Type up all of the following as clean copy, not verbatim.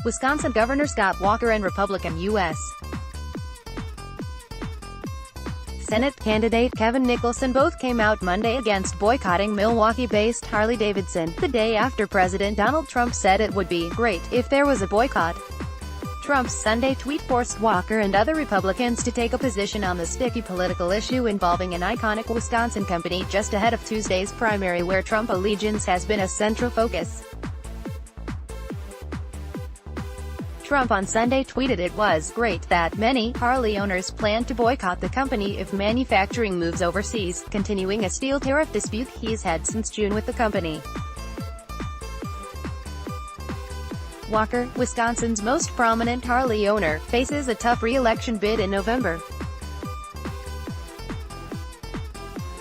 Wisconsin Governor Scott Walker and Republican U.S. Senate candidate Kevin Nicholson both came out Monday against boycotting Milwaukee-based Harley-Davidson, the day after President Donald Trump said it would be great if there was a boycott. Trump's Sunday tweet forced Walker and other Republicans to take a position on the sticky political issue involving an iconic Wisconsin company just ahead of Tuesday's primary, where Trump allegiance has been a central focus. Trump on Sunday tweeted it was great that many Harley owners plan to boycott the company if manufacturing moves overseas, continuing a steel tariff dispute he's had since June with the company. Walker, Wisconsin's most prominent Harley owner, faces a tough re-election bid in November.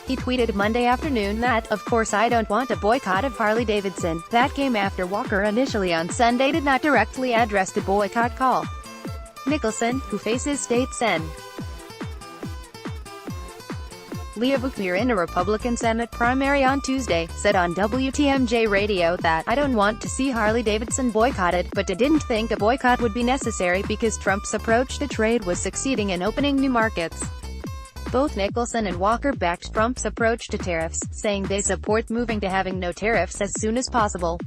He tweeted Monday afternoon that, "Of course I don't want a boycott of Harley-Davidson." That came after Walker initially on Sunday did not directly address the boycott call. Nicholson, who faces state Sen. Leah Vukmir in a Republican Senate primary on Tuesday, said on WTMJ radio that, "I don't want to see Harley-Davidson boycotted, but I didn't think a boycott would be necessary because Trump's approach to trade was succeeding in opening new markets." Both Nicholson and Walker backed Trump's approach to tariffs, saying they support moving to having no tariffs as soon as possible.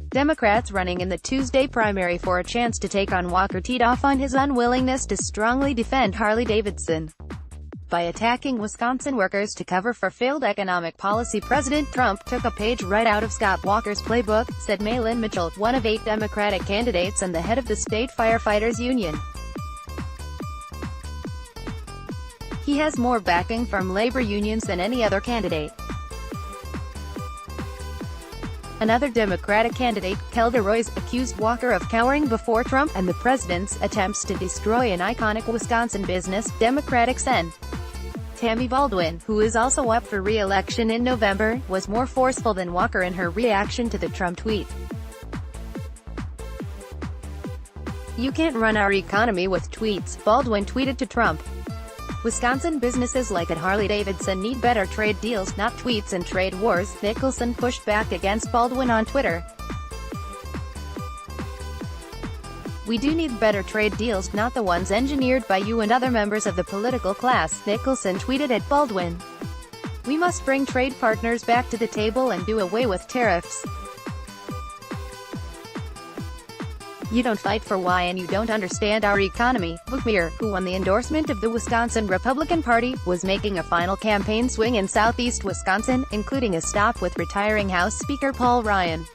Democrats running in the Tuesday primary for a chance to take on Walker teed off on his unwillingness to strongly defend Harley-Davidson. By attacking Wisconsin workers to cover for failed economic policy, President Trump took a page right out of Scott Walker's playbook, said Malin Mitchell, one of 8 Democratic candidates and the head of the state firefighters union. He has more backing from labor unions than any other candidate. Another Democratic candidate, Kelda Roils, accused Walker of cowering before Trump and the president's attempts to destroy an iconic Wisconsin business. Democratic Sen. Tammy Baldwin, who is also up for re-election in November, was more forceful than Walker in her reaction to the Trump tweet. "You can't run our economy with tweets," Baldwin tweeted to Trump. "Wisconsin businesses like at Harley-Davidson need better trade deals, not tweets and trade wars." Nicholson pushed back against Baldwin on Twitter. "We do need better trade deals, not the ones engineered by you and other members of the political class," Nicholson tweeted at Baldwin. "We must bring trade partners back to the table and do away with tariffs. You don't fight for why and you don't understand our economy." Vukmir, who won the endorsement of the Wisconsin Republican Party, was making a final campaign swing in southeast Wisconsin, including a stop with retiring House Speaker Paul Ryan.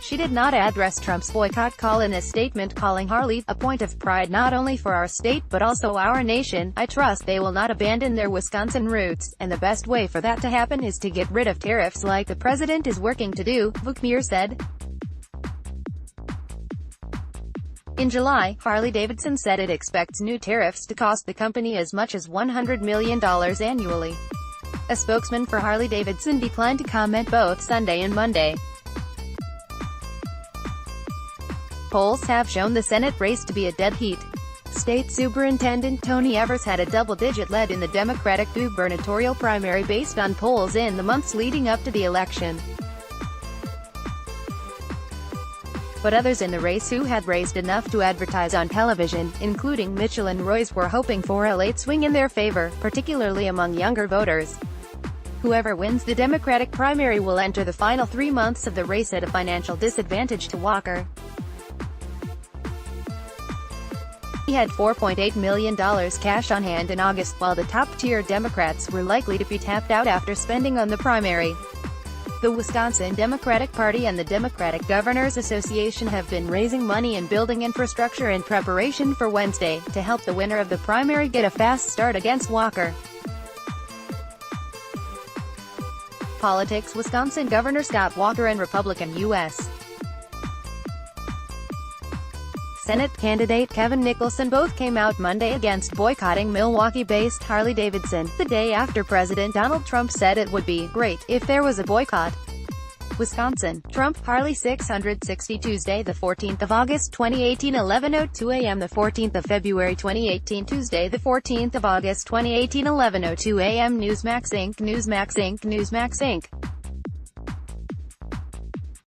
She did not address Trump's boycott call in a statement, calling Harley a point of pride not only for our state but also our nation. "I trust they will not abandon their Wisconsin roots, and the best way for that to happen is to get rid of tariffs like the president is working to do," Vukmir said. In July, Harley-Davidson said it expects new tariffs to cost the company as much as $100 million annually. A spokesman for Harley-Davidson declined to comment both Sunday and Monday. Polls have shown the Senate race to be a dead heat. State Superintendent Tony Evers had a double-digit lead in the Democratic gubernatorial primary based on polls in the months leading up to the election. But others in the race who had raised enough to advertise on television, including Mitchell and Roils, were hoping for a late swing in their favor, particularly among younger voters. Whoever wins the Democratic primary will enter the final 3 months of the race at a financial disadvantage to Walker. He had $4.8 million cash on hand in August, while the top-tier Democrats were likely to be tapped out after spending on the primary. The Wisconsin Democratic Party and the Democratic Governors Association have been raising money and building infrastructure in preparation for Wednesday, to help the winner of the primary get a fast start against Walker. Politics: Wisconsin Governor Scott Walker and Republican U.S. Senate candidate Kevin Nicholson both came out Monday against boycotting Milwaukee-based Harley-Davidson, the day after President Donald Trump said it would be great if there was a boycott. Wisconsin, Trump, Harley 660 Tuesday, the 14th of August 2018, 11:02 a.m. The 14th of February 2018, Tuesday, the 14th of August 2018, 11:02 a.m. Newsmax Inc. Newsmax Inc. Newsmax Inc.